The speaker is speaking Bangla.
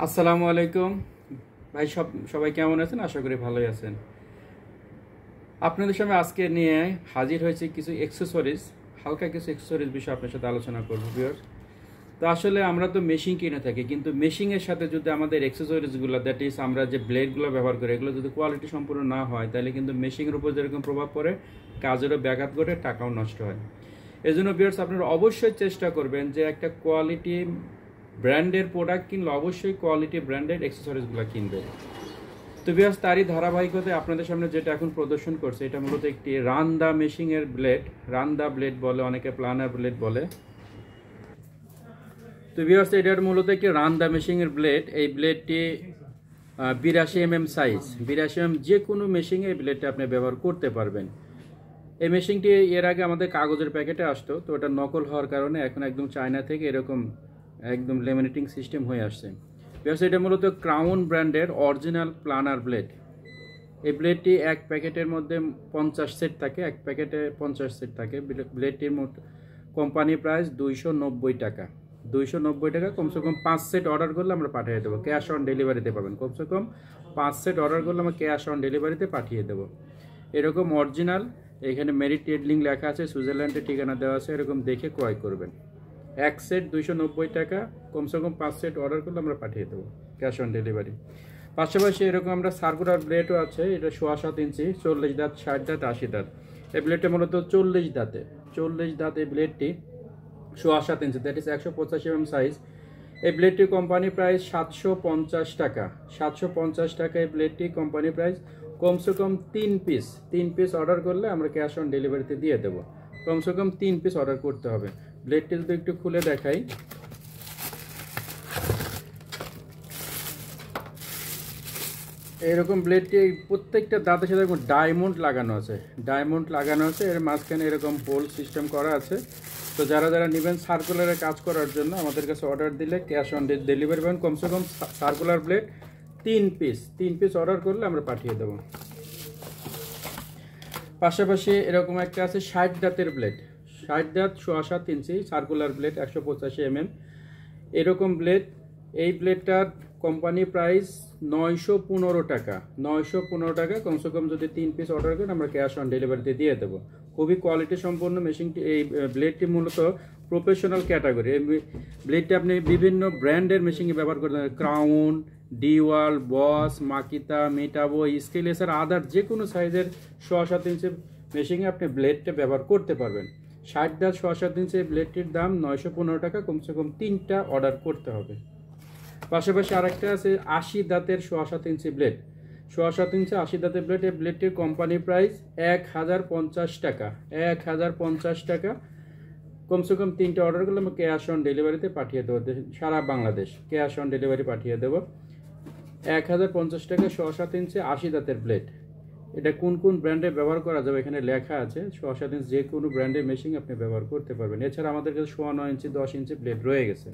আসসালামু আলাইকুম ভাই, সবাই কেমন আছেন? আশা করি ভালোই আছেন। আপনাদের সামনে আজকে নিয়ে হাজির হয়েছে কিছু অ্যাক্সেসরিজ, হালকা কিছু অ্যাক্সেসরিজ বিষয়ে আপনার সাথে আলোচনা করব ভিউয়ার্স। তো আসলে আমরা তো মেশিন কিনে থাকি, কিন্তু মেশিনের সাথে যদি আমাদের অ্যাক্সেসরিজগুলো, দ্যাট ইজ আমরা যে ব্লেডগুলো ব্যবহার করি, এগুলো যদি কোয়ালিটি সম্পূর্ণ না হয়, তাহলে কিন্তু মেশিনের উপর যেরকম প্রভাব পড়ে, কাজেরও ব্যাঘাত ঘটে, টাকাও নষ্ট হয়। এই জন্য ভিউয়ার্স, আপনারা অবশ্যই চেষ্টা করবেন যে একটা কোয়ালিটি ব্র্যান্ডের প্রোডাক্ট কিনলে অবশ্যই কোয়ালিটি ব্র্যান্ডেড অ্যাক্সেসরিজগুলো কিনবে। তো ভিউয়ার্স, তারই ধারাবাহিকতায় আপনাদের সামনে যেটা এখন প্রদর্শন করছে, এটা মূলত একটি রান্দা মেশিনের ব্লেড। রান্দা ব্লেড বলে, অনেকে প্লানার ব্লেড বলে। তো ভিউয়ার্স, এটার মূলত একটি রান্দা মেশিনের ব্লেড। এই ব্লেডটি 82 mm সাইজ। 82 mm যে কোনো মেশিনে এই ব্লেডটা আপনি ব্যবহার করতে পারবেন। এই মেশিনটি এর আগে আমাদের কাগজের প্যাকেটে আসতো, তো ওটা নকল হওয়ার কারণে এখন একদম চায়না থেকে এরকম একদম লেমিনেটিং সিস্টেম হয়ে আসছে। বিকজ এটা মূলত ক্রাউন ব্র্যান্ডের অরিজিনাল প্লানার ব্লেড। এই ব্লেডটি এক প্যাকেটের মধ্যে 50 সেট থাকে, এক প্যাকেটে 50 সেট থাকে। ব্লেডটির মোট কোম্পানি প্রাইস 290 টাকা। 290 টাকা। কমসে কম 5 সেট অর্ডার করলে আমরা পাঠিয়ে দেবো, ক্যাশ অন ডেলিভারিতে পাবেন। কমসে কম 5 সেট অর্ডার করলে আমরা ক্যাশ অন ডেলিভারিতে পাঠিয়ে দেবো। এরকম অরিজিনাল, এখানে মেরিট টেডলিং লেখা আছে, সুইজারল্যান্ডের ঠিকানা দেওয়া আছে, এরকম দেখে ক্রয় করবেন। এক সেট 290 টাকা। কমসে কম 5 সেট অর্ডার করলে আমরা পাঠিয়ে দেবো, ক্যাশ অন ডেলিভারি। পাশাপাশি এরকম আমরা সার্কুলার ব্লেডও আছে। এটা 7.25 ইঞ্চি, 40 দাঁত, 60 দাঁত, 80 দাঁত। এই ব্লেডটা মূলত 40 দাঁতে। 40 দাঁত এই ব্লেডটি 7.25 ইঞ্চি, দ্যাট ইজ 185 mm সাইজ। এই ব্লেডটির কোম্পানি প্রাইস 750 টাকা। 750 টাকা এই ব্লেডটি কোম্পানি প্রাইস। কমসে কম 3 পিস অর্ডার করলে আমরা ক্যাশ অন ডেলিভারিতে দিয়ে দেবো। কমসে কম 3 পিস অর্ডার করতে হবে। ব্লেডটি যদি একটু খুলে দেখাই, এরকম ব্লেডটি প্রত্যেকটা দাঁতের সাথে ডায়মন্ড লাগানো আছে। ডায়মন্ড লাগানো আছে, এর মাঝখানে এরকম হোল সিস্টেম করা আছে। তো যারা যারা নেবেন সার্কুলারে কাজ করার জন্য, আমাদের কাছে অর্ডার দিলে ক্যাশ অন ডেলিভারি পাবেন। কমসে কম সার্কুলার ব্লেড 3 পিস অর্ডার করলে আমরা পাঠিয়ে দেবো। পাশাপাশি এরকম একটা আছে 60 দাঁতের ব্লেড। 60 দাঁত, 7.25 ইঞ্চি, সার্কুলার ব্লেড, 185 mm। এরকম ব্লেড। এই ব্লেডটার কোম্পানি প্রাইস 915 টাকা। 915 টাকা। কমসে কম যদি 3 পিস অর্ডার করেন আমরা ক্যাশ অন ডেলিভারিতে দিয়ে দেবো। খুবই কোয়ালিটি সম্পন্ন মেশিনটি। এই ব্লেডটি মূলত প্রফেশনাল ক্যাটাগরি। এই ব্লেডটি আপনি বিভিন্ন ব্র্যান্ডের মেশিনে ব্যবহার করতে পারেন। ক্রাউন, ডিওয়াল, বস, মাকিতা, মেটাবো, স্কেল, এছাড়া আদার যে কোনো সাইজের 7.25 ইঞ্চি মেশিনে আপনি ব্লেডটা ব্যবহার করতে পারবেন। 60 দাঁত 7.25 ইঞ্চি ব্লেডটির দাম 915 টাকা। কমসে কম 3টা অর্ডার করতে হবে। পাশাপাশি আরেকটা আছে 80 দাঁতের 7.25 ইঞ্চি ব্লেড। 7.25 ইঞ্চি 80 দাঁতের ব্লেড। এই ব্লেডটির কোম্পানি প্রাইস 1050 টাকা। 1050 টাকা। কমসে কম 3টা অর্ডার করলে আমরা ক্যাশ অন ডেলিভারিতে পাঠিয়ে দেবো, সারা বাংলাদেশ ক্যাশ অন ডেলিভারি পাঠিয়ে দেবো। 1050 টাকা 7.25 ইঞ্চি 80 দাঁতের ব্লেড। এটা কোন কোন ব্র্যান্ডে ব্যবহার করা যাবে এখানে লেখা আছে। 7.25 ইঞ্চি যে কোনো ব্র্যান্ডের মেশিন আপনি ব্যবহার করতে পারবেন। এছাড়া আমাদের কাছে 9.25 ইঞ্চি, 10 ইঞ্চি ব্লেড রয়ে গেছে।